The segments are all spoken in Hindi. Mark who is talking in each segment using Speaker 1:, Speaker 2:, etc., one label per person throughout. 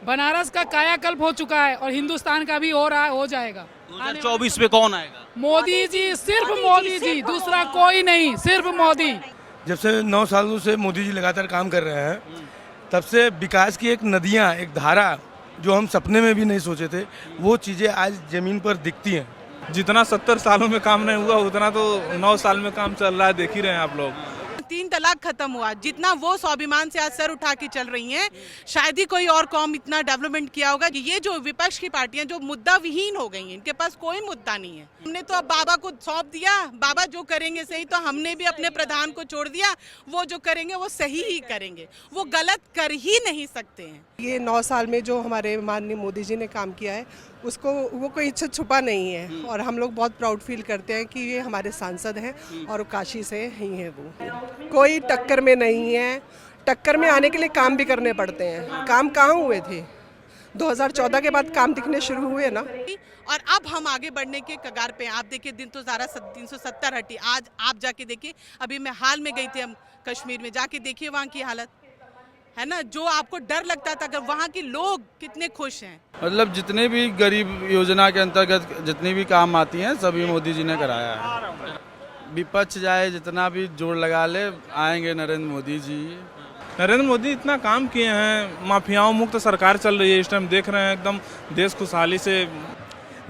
Speaker 1: बनारस का कायाकल्प हो चुका है और हिंदुस्तान का भी हो रहा है, हो जाएगा।
Speaker 2: 2024 में कौन आएगा?
Speaker 1: मोदी जी, सिर्फ मोदी जी, दूसरा कोई नहीं, सिर्फ मोदी।
Speaker 3: जब से 9 सालों से मोदी जी लगातार काम कर रहे हैं, तब से विकास की एक नदियाँ, एक धारा जो हम सपने में भी नहीं सोचे थे, वो चीज़ें आज ज़मीन पर दिखती हैं।
Speaker 4: जितना 70 सालों में काम नहीं हुआ उतना तो 9 साल में काम चल रहा है, देख ही रहे हैं आप लोग।
Speaker 5: 3 तलाक खत्म हुआ, जितना वो स्वाभिमान से आज सर उठा के चल रही हैं, शायद ही कोई और कौम इतना डेवलपमेंट किया होगा। कि ये जो विपक्ष की पार्टियां जो मुद्दा विहीन हो गई हैं, इनके पास कोई मुद्दा नहीं है। हमने तो अब बाबा को सौंप दिया, बाबा जो करेंगे सही, तो हमने भी अपने प्रधान को छोड़ दिया, वो जो करेंगे वो सही ही करेंगे, वो गलत कर ही नहीं सकते हैं।
Speaker 6: ये 9 साल में जो हमारे माननीय मोदी जी ने काम किया है, उसको वो कोई इच्छा छुपा नहीं है और हम लोग बहुत प्राउड फील करते हैं कि ये हमारे सांसद हैं और काशी से ही हैं। वो कोई टक्कर में नहीं है। टक्कर में आने के लिए काम भी करने पड़ते हैं। काम कहाँ हुए थे? 2014 के बाद काम दिखने शुरू हुए ना।
Speaker 5: और अब हम आगे बढ़ने के कगार पे हैं। आप देखिए, दिन तो ज़रा 370 हटी, आज आप जाके देखिए। अभी मैं हाल में गई थी हम कश्मीर में, जाके देखिए वहाँ की हालत है ना, जो आपको डर लगता था, अगर वहाँ के लोग कितने खुश हैं।
Speaker 7: मतलब जितने भी गरीब योजना के अंतर्गत जितनी भी काम आती हैं सभी मोदी जी ने कराया है। विपक्ष जाए जितना भी जोर लगा ले, आएंगे नरेंद्र मोदी जी।
Speaker 4: नरेंद्र मोदी इतना काम किए हैं, माफियाओं मुक्त सरकार चल रही है इस टाइम, देख रहे हैं एकदम देश खुशहाली से।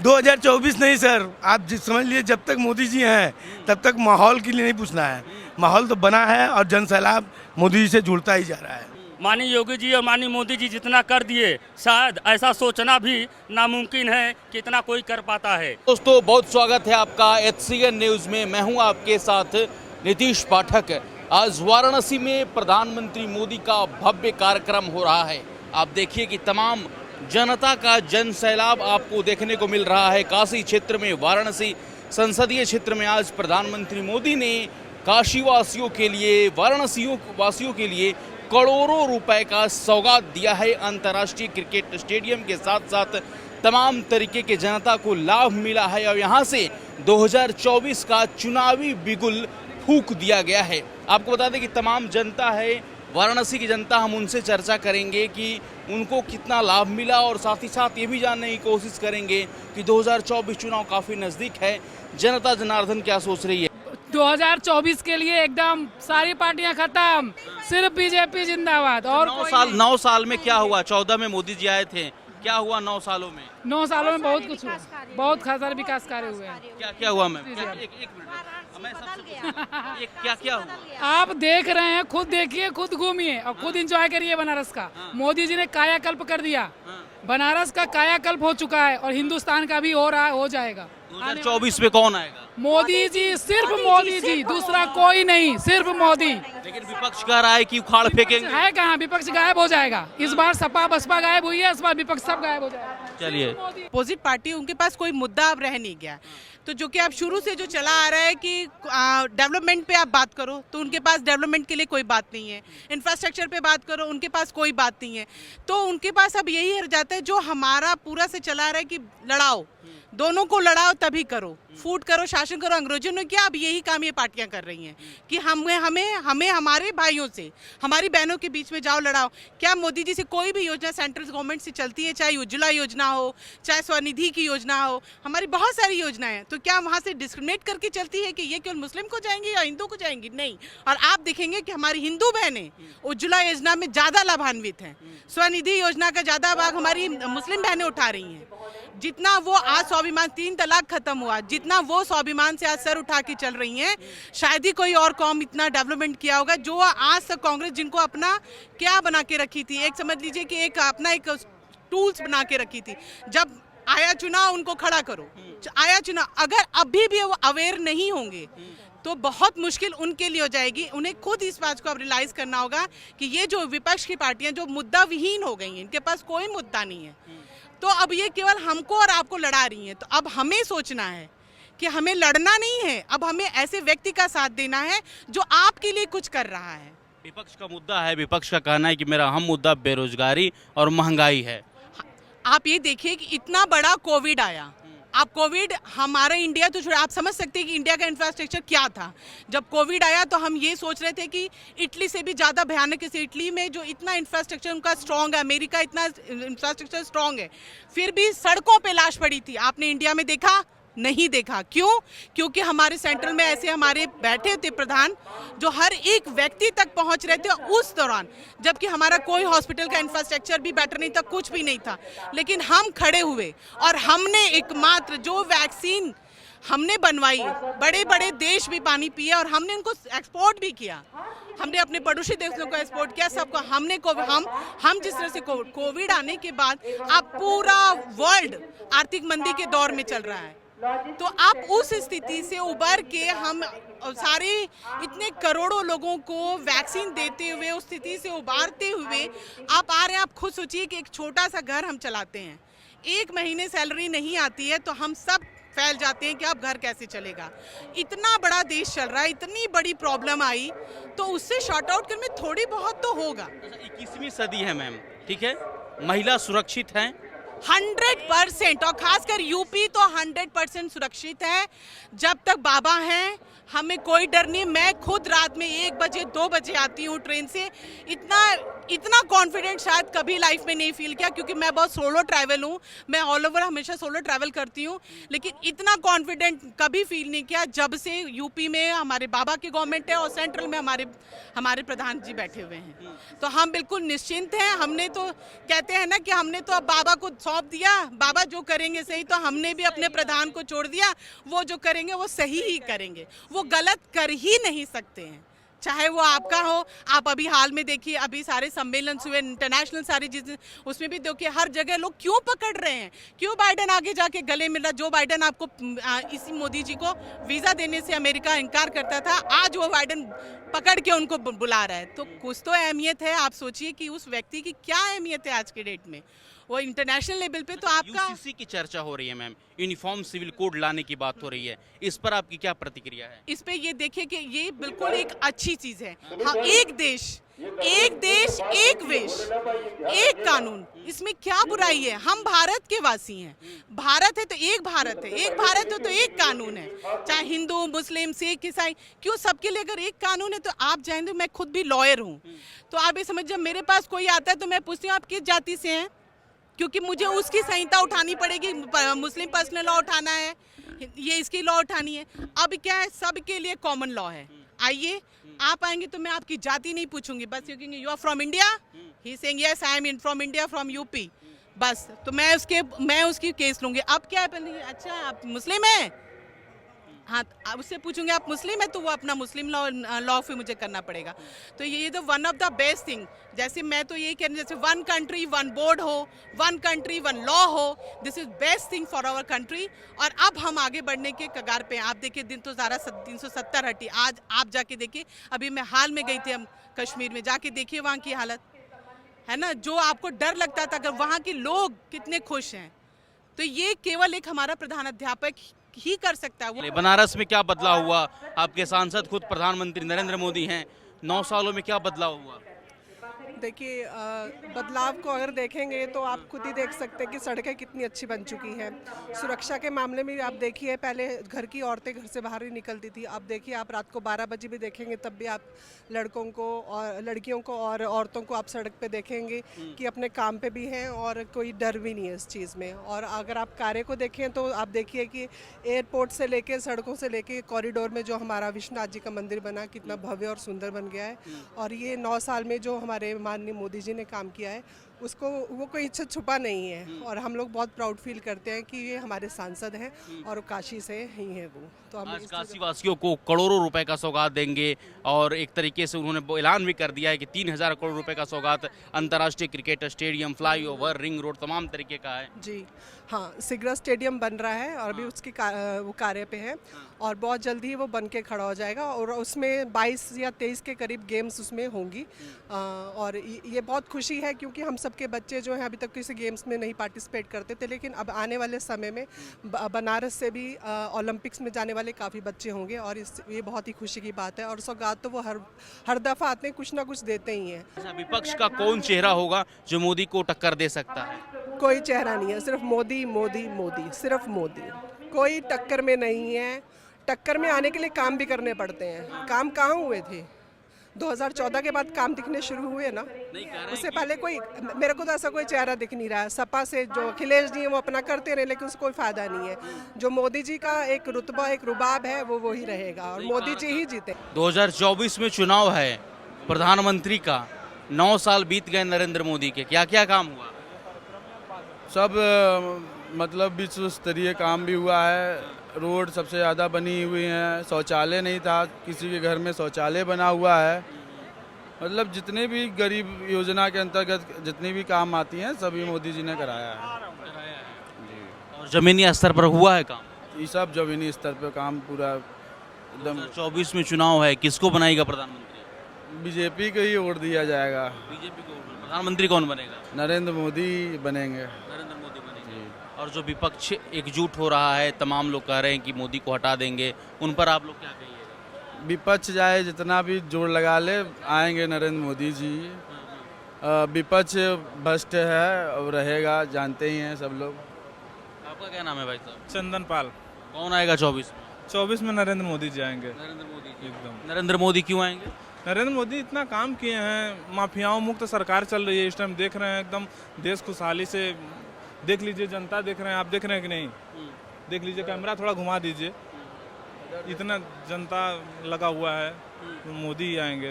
Speaker 3: 2024 नहीं सर, आप समझ लीजिए जब तक मोदी जी हैं तब तक माहौल के लिए नहीं पूछना है। माहौल तो बना है और जन सैलाब मोदी जी से जुड़ता ही जा रहा है।
Speaker 8: माननीय योगी जी और माननीय मोदी जी जितना कर दिए, शायद ऐसा सोचना भी नामुमकिन है कि इतना कोई कर पाता है।
Speaker 2: दोस्तों, बहुत स्वागत है आपका HCN न्यूज में। मैं हूं आपके साथ नीतीश पाठक। आज वाराणसी में प्रधानमंत्री मोदी का भव्य कार्यक्रम हो रहा है। आप देखिए कि तमाम जनता का जन सैलाब आपको देखने को मिल रहा है। काशी क्षेत्र में, वाराणसी संसदीय क्षेत्र में आज प्रधानमंत्री मोदी ने काशी वासियों के लिए, वाराणसी वासियों के लिए करोड़ों रुपए का सौगात दिया है। अंतर्राष्ट्रीय क्रिकेट स्टेडियम के साथ साथ तमाम तरीके के जनता को लाभ मिला है और यहाँ से 2024 का चुनावी बिगुल फूंक दिया गया है। आपको बता दें कि तमाम जनता है, वाराणसी की जनता, हम उनसे चर्चा करेंगे कि उनको कितना लाभ मिला और साथ ही साथ ये भी जानने की कोशिश करेंगे कि 2024 चुनाव काफ़ी नज़दीक है, जनता जनार्दन क्या सोच रही है।
Speaker 1: 2024 के लिए एकदम सारी पार्टियां खत्म, सिर्फ बीजेपी जिंदाबाद। और
Speaker 2: 9 साल में क्या हुआ? 14 में मोदी जी आए थे, क्या हुआ 9 सालों में?
Speaker 1: 9 सालों में बहुत कुछ हुआ, बहुत सारे विकास कार्य हुए हैं।
Speaker 2: क्या क्या हुआ मैम? एक मिनट, मैं सबसे क्या क्या हुआ?
Speaker 1: आप देख रहे हैं, खुद देखिए, खुद घूमिए और खुद एंजॉय करिए बनारस का। मोदी जी ने कायाकल्प कर दिया, बनारस का कायाकल्प हो चुका है और हिंदुस्तान का भी हो रहा है, हो जाएगा।
Speaker 2: 2024 में कौन आएगा?
Speaker 1: मोदी जी, सिर्फ मोदी जी, दूसरा कोई नहीं, सिर्फ मोदी।
Speaker 2: लेकिन विपक्ष कह रहा है कि उखाड़ फेंकेंगे।
Speaker 1: है कहाँ? विपक्ष गायब हो जाएगा इस बार। सपा बसपा गायब हुई है, इस बार विपक्ष सब गायब हो जाएगा।
Speaker 2: चलिए,
Speaker 5: अपोजिट पार्टी, उनके पास कोई मुद्दा अब रह नहीं गया। तो जो कि अब शुरू से जो चला आ रहा है कि डेवलपमेंट पे आप बात करो, तो उनके पास डेवलपमेंट के लिए कोई बात नहीं है। इंफ्रास्ट्रक्चर पे बात करो, उनके पास कोई बात नहीं है। तो उनके पास अब यही रह जाता है जो हमारा पूरा से चला रहा है कि लड़ाओ, दोनों को लड़ाओ, तभी करो, फूट करो, शासन करो। अंग्रेजों ने किया, अब यही काम ये पार्टियां कर रही हैं कि हमें हमारे भाइयों से, हमारी बहनों के बीच में जाओ, लड़ाओ। क्या मोदी जी से कोई भी योजना सेंट्रल गवर्नमेंट से चलती है, चाहे उज्ज्वला योजना हो, चाहे स्वनिधि की योजना हो, हमारी बहुत सारी योजनाएं हैं, तो क्या वहाँ से डिस्क्रिमिनेट करके चलती है कि ये केवल मुस्लिम को जाएंगी या हिंदू को जाएंगी? नहीं। और आप देखेंगे कि हमारी हिंदू बहनें उज्ज्वला योजना में ज़्यादा लाभान्वित हैं, स्वनिधि योजना का ज़्यादा भाग हमारी मुस्लिम बहनें उठा रही हैं। जितना वो आज स्वाभिमान, 3 तलाक खत्म हुआ, जितना वो स्वाभिमान से आज सर उठा के चल रही हैं, शायद ही कोई और कौम इतना डेवलपमेंट किया होगा। जो आज तक कांग्रेस जिनको अपना क्या बना के रखी थी, एक समझ लीजिए कि एक अपना एक टूल्स बना के रखी थी, जब आया चुनाव उनको खड़ा करो, आया चुनाव। अगर अभी भी वो अवेयर नहीं होंगे तो बहुत मुश्किल उनके लिए हो जाएगी। उन्हें खुद इस बात को अब रियलाइज करना होगा कि ये जो विपक्ष की पार्टियां जो मुद्दा विहीन हो गई हैं, इनके पास कोई मुद्दा नहीं है, तो अब ये केवल हमको और आपको लड़ा रही हैं। तो अब हमें सोचना है कि हमें लड़ना नहीं है, अब हमें ऐसे व्यक्ति का साथ देना है जो आपके लिए कुछ कर रहा है।
Speaker 2: विपक्ष का मुद्दा है, विपक्ष का कहना है कि मेरा अहम मुद्दा बेरोजगारी और महंगाई है।
Speaker 5: आप ये देखिए कि इतना बड़ा कोविड आया, आप कोविड, हमारा इंडिया तो छोड़िए, आप समझ सकते हैं कि इंडिया का इंफ्रास्ट्रक्चर क्या था। जब कोविड आया तो हम ये सोच रहे थे कि इटली से भी ज़्यादा भयानक है। इटली में जो इतना इंफ्रास्ट्रक्चर उनका स्ट्रॉन्ग है, अमेरिका इतना इंफ्रास्ट्रक्चर स्ट्रॉन्ग है, फिर भी सड़कों पे लाश पड़ी थी। आपने इंडिया में देखा? नहीं देखा। क्यों? क्योंकि हमारे सेंट्रल में ऐसे हमारे बैठे थे प्रधान जो हर एक व्यक्ति तक पहुंच रहे थे उस दौरान, जबकि हमारा कोई हॉस्पिटल का इंफ्रास्ट्रक्चर भी बेटर नहीं था, कुछ भी नहीं था। लेकिन हम खड़े हुए और हमने एकमात्र जो वैक्सीन हमने बनवाई, बड़े बड़े देश भी पानी पिए और हमने उनको एक्सपोर्ट भी किया। हमने अपने पड़ोसी देशों को एक्सपोर्ट किया, सबको हमने हम जिस तरह से कोविड आने के बाद अब पूरा वर्ल्ड आर्थिक मंदी के दौर में चल रहा है। तो आप उस स्थिति से उबर के हम सारे इतने करोड़ों लोगों को वैक्सीन देते हुए उस स्थिति से उबारते हुए आप आ रहे हैं। आप खुद सोचिए कि एक छोटा सा घर हम चलाते हैं, 1 महीने सैलरी नहीं आती है तो हम सब फैल जाते हैं कि अब घर कैसे चलेगा। इतना बड़ा देश चल रहा है, इतनी बड़ी प्रॉब्लम आई तो उससे शॉर्ट आउट करने में थोड़ी बहुत तो होगा।
Speaker 2: 21वीं सदी है मैम, ठीक है, महिला सुरक्षित हैं?
Speaker 5: 100% और खासकर यूपी तो 100% सुरक्षित है। जब तक बाबा हैं हमें कोई डर नहीं। मैं खुद रात में 1 बजे 2 बजे आती हूँ ट्रेन से। इतना कॉन्फिडेंट शायद कभी लाइफ में नहीं फील किया, क्योंकि मैं बहुत सोलो ट्रैवल हूँ। मैं ऑल ओवर हमेशा सोलो ट्रैवल करती हूँ, लेकिन इतना कॉन्फिडेंट कभी फील नहीं किया जब से यूपी में हमारे बाबा की गवर्नमेंट है और सेंट्रल में हमारे प्रधान जी बैठे हुए हैं। तो हम बिल्कुल निश्चिंत हैं। हमने तो कहते हैं ना कि हमने तो अब बाबा को सौंप दिया, बाबा जो करेंगे सही। तो हमने भी अपने प्रधान को छोड़ दिया, वो जो करेंगे वो सही ही करेंगे, वो गलत कर ही नहीं सकते हैं, चाहे वो आपका हो। आप अभी हाल में देखिए, अभी सारे सम्मेलन हुए इंटरनेशनल सारी चीजें, उसमें भी देखिए हर जगह लोग क्यों पकड़ रहे हैं, क्यों बाइडेन आगे जाके गले मिल रहा। जो बाइडेन आपको इसी मोदी जी को वीजा देने से अमेरिका इनकार करता था, आज वो बाइडेन पकड़ के उनको बुला रहा है। तो कुछ तो अहमियत है। आप सोचिए कि उस व्यक्ति की क्या अहमियत है आज के डेट में, वो इंटरनेशनल लेवल पे। तो आपका
Speaker 2: यूसीसी की चर्चा हो रही है मैम, यूनिफॉर्म सिविल कोड लाने की बात हो रही है, इस पर आपकी क्या प्रतिक्रिया है?
Speaker 5: इस पे ये देखिए कि ये बिल्कुल एक अच्छी चीज है। हाँ, एक देश एक वेश एक कानून, इसमें क्या बुराई है? हम भारत के वासी हैं, भारत है तो एक भारत है, एक भारत है तो एक कानून है। चाहे हिंदू मुस्लिम सिख ईसाई, क्यों सबके लिए अगर एक कानून है तो आप जाएंगे। मैं खुद भी लॉयर हूँ, तो आप ये समझ, जब मेरे पास कोई आता है तो मैं पूछती हूँ आप किस जाति से हैं, क्योंकि मुझे उसकी संहिता उठानी पड़ेगी। मुस्लिम पर्सनल लॉ उठाना है, ये इसकी लॉ उठानी है। अब क्या है, सबके लिए कॉमन लॉ है। आइए, आप आएंगे तो मैं आपकी जाति नहीं पूछूंगी, बस you you are from India, he saying yes I am from India, from UP, बस। तो मैं उसकी केस लूंगी। अब क्या है, अच्छा आप मुस्लिम हैं, हाँ, उससे पूछूंगे आप मुस्लिम है तो वो अपना मुस्लिम लॉ फिर मुझे करना पड़ेगा। तो ये तो one of the best thing. जैसे मैं तो यही कह रही हूँ, जैसे 1 कंट्री 1 बोर्ड हो, 1 कंट्री 1 लॉ हो, this is best thing for our country. और अब हम आगे बढ़ने के कगार पे हैं। आप देखिए, दिन तो ज़्यादा 370 हटी। आज आप जाके देखिए, अभी मैं हाल में गई थी हम कश्मीर में, जाके देखिए वहाँ की हालत है ना, जो आपको डर लगता था, अगर वहाँ के लोग कितने खुश हैं। तो ये केवल एक हमारा प्रधान अध्यापक ही कर सकता है। वो
Speaker 2: बनारस में क्या बदलाव हुआ? आपके सांसद खुद प्रधानमंत्री नरेंद्र मोदी हैं, 9 सालों में क्या बदलाव हुआ?
Speaker 6: देखिए, बदलाव को अगर देखेंगे तो आप खुद ही देख सकते हैं कि सड़कें कितनी अच्छी बन चुकी हैं। सुरक्षा के मामले में आप देखिए, पहले घर की औरतें घर से बाहर ही निकलती थी, अब देखिए आप रात को 12 बजे भी देखेंगे तब भी आप लड़कों को और लड़कियों को और औरतों को आप सड़क पे देखेंगे कि अपने काम पे भी हैं और कोई डर भी नहीं है इस चीज़ में। और अगर आप कार्य को देखें तो आप देखिए कि एयरपोर्ट से लेके सड़कों से लेके कॉरिडोर में जो हमारा विश्वनाथ जी का मंदिर बना, कितना भव्य और सुंदर बन गया है। और ये 9 साल में जो हमारे माननीय मोदी जी ने काम किया है, उसको वो कोई इच्छा छुपा नहीं है। और हम लोग बहुत प्राउड फील करते हैं कि ये हमारे सांसद हैं और काशी से ही हैं वो। तो हम
Speaker 2: आज काशी वासियों को करोड़ों रुपए का सौगात देंगे और एक तरीके से उन्होंने ऐलान भी कर दिया है कि 3000 करोड़ रुपए का सौगात अंतर्राष्ट्रीय cricket stadium, flyover, ring road, तमाम तरीके का है।
Speaker 6: जी हाँ, सिगरा स्टेडियम बन रहा है और अभी उसकी वो कार्य पे है और बहुत जल्दी ही वो बन के खड़ा हो जाएगा। और उसमें 22 या 23 के करीब गेम्स उसमें होंगी। और ये बहुत खुशी है क्योंकि हम सबके बच्चे जो हैं अभी तक किसी गेम्स में नहीं पार्टिसिपेट करते थे, लेकिन अब आने वाले समय में बनारस से भी ओलंपिक्स में जाने वाले काफ़ी बच्चे होंगे और ये बहुत ही खुशी की बात है। और सौगात तो वो हर दफ़ा आते हैं, कुछ ना कुछ देते ही हैं।
Speaker 2: विपक्ष का कौन चेहरा होगा जो मोदी को टक्कर दे सकता है?
Speaker 6: कोई चेहरा नहीं है, सिर्फ मोदी मोदी मोदी, सिर्फ मोदी। कोई टक्कर में नहीं है। टक्कर में आने के लिए काम भी करने पड़ते हैं। काम कहाँ हुए थे? 2014 के बाद काम दिखने शुरू हुए ना। उससे पहले कोई, मेरे को तो ऐसा कोई चेहरा दिख नहीं रहा है। सपा से जो अखिलेश जी हैं वो अपना करते रहे, लेकिन उसको कोई फायदा नहीं है। जो मोदी जी का एक रुतबा, एक रुबाब है, वो वही रहेगा और मोदी जी ही जीते।
Speaker 2: 2024 में चुनाव है प्रधानमंत्री का, 9 साल बीत गए नरेंद्र मोदी के, क्या क्या काम हुआ?
Speaker 7: सब मतलब विश्व स्तरीय काम भी हुआ है। रोड सबसे ज़्यादा बनी हुई हैं। शौचालय नहीं था, किसी के घर में शौचालय बना हुआ है। मतलब जितने भी गरीब योजना के अंतर्गत जितनी भी काम आती हैं सभी मोदी जी ने कराया है।
Speaker 2: और जमीनी स्तर पर हुआ है काम?
Speaker 7: ये सब जमीनी स्तर पे काम पूरा एकदम।
Speaker 2: 2024 में चुनाव है, किसको बनाएगा प्रधानमंत्री?
Speaker 7: बीजेपी को ही वोट दिया जाएगा।
Speaker 2: बीजेपी को? प्रधानमंत्री कौन बनेगा?
Speaker 7: नरेंद्र मोदी बनेंगे।
Speaker 2: नरेंद्र मोदी बनेंगे। और जो विपक्ष एकजुट हो रहा है, तमाम लोग कह रहे हैं कि मोदी को हटा देंगे, उन पर आप लोग क्या कहिए?
Speaker 7: विपक्ष चाहे जितना भी जोर लगा ले, आएंगे नरेंद्र मोदी जी। विपक्ष भ्रष्ट है और रहेगा, जानते ही हैं सब लोग।
Speaker 2: आपका क्या नाम है भाई साहब?
Speaker 4: चंदन पाल।
Speaker 2: कौन आएगा 24 में?
Speaker 4: 24 में नरेंद्र मोदी जी आएंगे।
Speaker 2: नरेंद्र मोदी जी।
Speaker 4: एकदम।
Speaker 2: नरेंद्र मोदी क्यों आएंगे?
Speaker 4: नरेंद्र मोदी इतना काम किए हैं। माफियाओं मुक्त सरकार चल रही है इस टाइम, देख रहे हैं एकदम देश खुशहाली से। देख लीजिए, जनता देख रहे हैं, आप देख रहे हैं कि नहीं? देख लीजिए, कैमरा थोड़ा घुमा दीजिए, इतना जनता लगा हुआ है। मोदी ही आएंगे।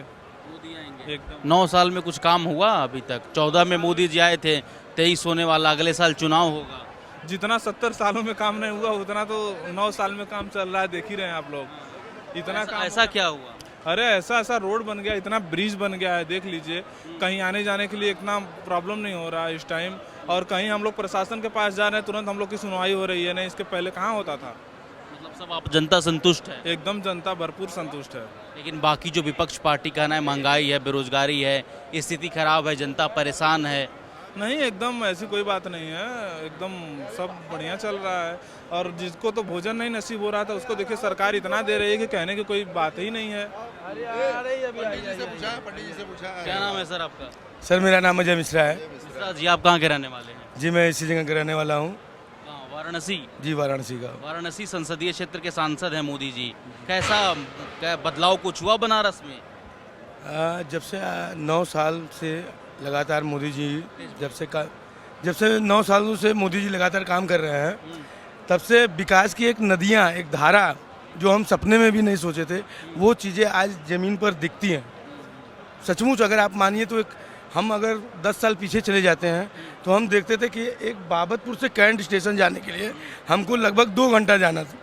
Speaker 2: मोदी आएंगे
Speaker 4: एकदम।
Speaker 2: 9 साल में कुछ काम हुआ अभी तक? 14 में मोदी जी आए थे, 23 होने वाला, अगले साल चुनाव होगा।
Speaker 4: जितना 70 सालों में काम नहीं हुआ उतना तो 9 साल में काम चल रहा है, देख ही रहे हैं आप लोग। इतना काम
Speaker 2: ऐसा क्या हुआ?
Speaker 4: अरे ऐसा ऐसा रोड बन गया, इतना ब्रिज बन गया है, देख लीजिए। कहीं आने जाने के लिए इतना प्रॉब्लम नहीं हो रहा है इस टाइम। और कहीं हम लोग प्रशासन के पास जा रहे हैं, तुरंत हम लोग की सुनवाई हो रही है। नहीं, इसके पहले कहाँ होता था?
Speaker 2: मतलब सब आप जनता संतुष्ट है?
Speaker 4: एकदम जनता भरपूर संतुष्ट है।
Speaker 2: लेकिन बाकी जो विपक्ष पार्टी का ना है, महंगाई है, बेरोजगारी है, स्थिति खराब है, जनता परेशान है।
Speaker 4: नहीं, एकदम ऐसी कोई बात नहीं है। एकदम सब बढ़िया चल रहा है। और जिसको तो भोजन नहीं नसीब हो रहा था उसको देखिए सरकार इतना दे रही है कि कहने की कोई बात ही नहीं है।
Speaker 2: क्या नाम है सर आपका?
Speaker 3: सर मेरा नाम अजय मिश्रा है।
Speaker 2: मिश्रा जी, आप कहाँ के रहने वाले हैं?
Speaker 3: जी मैं इसी जगह का रहने वाला हूँ।
Speaker 2: कहाँ? वाराणसी?
Speaker 3: जी वाराणसी का।
Speaker 2: वाराणसी संसदीय क्षेत्र के सांसद हैं मोदी जी। कैसा क्या बदलाव कुछ हुआ बनारस में?
Speaker 3: जब से 9 साल से लगातार मोदी जी जब से 9 सालों से मोदी जी लगातार काम कर रहे हैं, तब से विकास की एक नदियाँ, एक धारा जो हम सपने में भी नहीं सोचे थे, वो चीज़ें आज ज़मीन पर दिखती हैं। सचमुच अगर आप मानिए तो हम अगर 10 साल पीछे चले जाते हैं तो हम देखते थे कि एक बाबतपुर से कैंट स्टेशन जाने के लिए हमको लगभग 2 घंटा जाना था।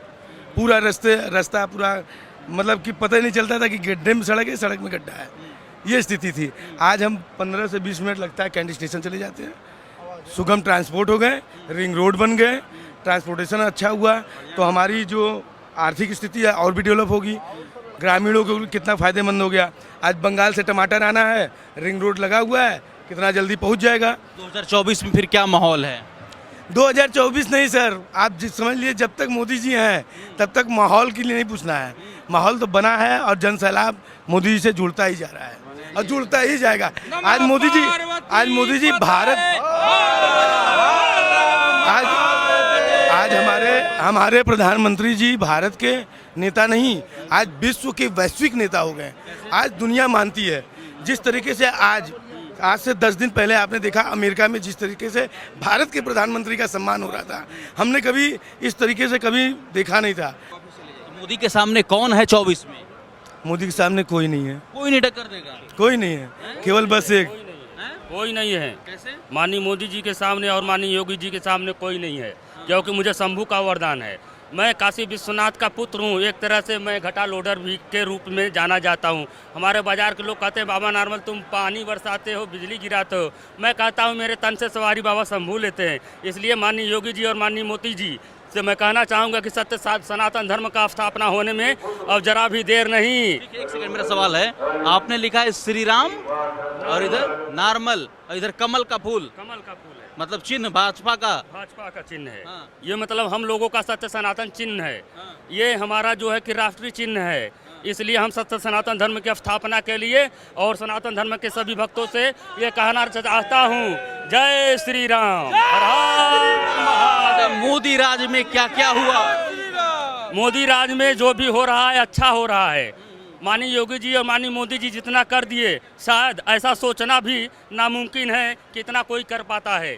Speaker 3: पूरा रास्ता पूरा मतलब कि पता ही नहीं चलता था कि गड्ढे में सड़क है, सड़क में गड्ढा है, ये स्थिति थी। आज हम 15 से 20 मिनट लगता है कैंट स्टेशन चले जाते हैं। सुगम ट्रांसपोर्ट हो गए, रिंग रोड बन गए, ट्रांसपोर्टेशन अच्छा हुआ, तो हमारी जो आर्थिक स्थिति है और भी डेवलप होगी। ग्रामीणों को कितना फ़ायदेमंद हो गया। आज बंगाल से टमाटर आना है, रिंग रोड लगा हुआ है, कितना जल्दी पहुंच जाएगा।
Speaker 2: 2024 में फिर क्या माहौल है?
Speaker 3: 2024 नहीं सर, आप समझ लिए जब तक मोदी जी हैं तब तक माहौल के लिए नहीं पूछना है। माहौल तो बना है और जन सैलाब मोदी जी से जुड़ता ही जा रहा है और जुड़ता ही जाएगा। आज मोदी जी आज हमारे प्रधानमंत्री जी भारत के नेता नहीं, आज विश्व के वैश्विक नेता हो गए। आज दुनिया मानती है। जिस तरीके से आज से 10 दिन पहले आपने देखा अमेरिका में जिस तरीके से भारत के प्रधानमंत्री का सम्मान हो रहा था, हमने कभी इस तरीके से कभी देखा नहीं था।
Speaker 2: मोदी के सामने कौन है 24 में?
Speaker 3: मोदी के सामने कोई नहीं है।
Speaker 2: कोई नहीं टक्कर देगा?
Speaker 3: कोई नहीं है, केवल बस एक।
Speaker 8: कोई नहीं है।
Speaker 2: कैसे?
Speaker 8: माननीय मोदी जी के सामने और माननीय योगी जी के सामने कोई नहीं है, क्योंकि मुझे शंभू का वरदान है। मैं काशी विश्वनाथ का पुत्र हूँ। एक तरह से मैं घटा लोडर भी के रूप में जाना जाता हूँ। हमारे बाजार के लोग कहते हैं बाबा नॉर्मल तुम पानी बरसाते हो, बिजली गिराते हो। मैं कहता हूँ मेरे तन से सवारी बाबा शंभू लेते हैं। इसलिए माननीय योगी जी और माननीय मोदी जी से मैं कहना चाहूँगा कि सत्य सनातन धर्म का स्थापना होने में अब जरा भी देर नहीं।
Speaker 2: एक सेकंड, मेरा सवाल है, आपने लिखा है श्री राम और इधर नॉर्मल और इधर कमल का फूल।
Speaker 8: कमल का फूल है
Speaker 2: मतलब चिन्ह भाजपा
Speaker 8: का चिन्ह है।
Speaker 2: हाँ।
Speaker 8: ये मतलब हम लोगों का सत्य सनातन चिन्ह है। ये हमारा जो है कि राष्ट्रीय चिन्ह है। इसलिए हम सत्य सनातन धर्म की स्थापना के लिए और सनातन धर्म के सभी भक्तों से ये कहना चाहता हूँ जय श्री राम। हर हर महादेव।
Speaker 2: मोदी राज में क्या क्या हुआ?
Speaker 8: मोदी राज में जो भी हो रहा है अच्छा हो रहा है। माननीय योगी जी और माननीय मोदी जी जितना कर दिए, शायद ऐसा सोचना भी नामुमकिन है कि इतना कोई कर पाता है।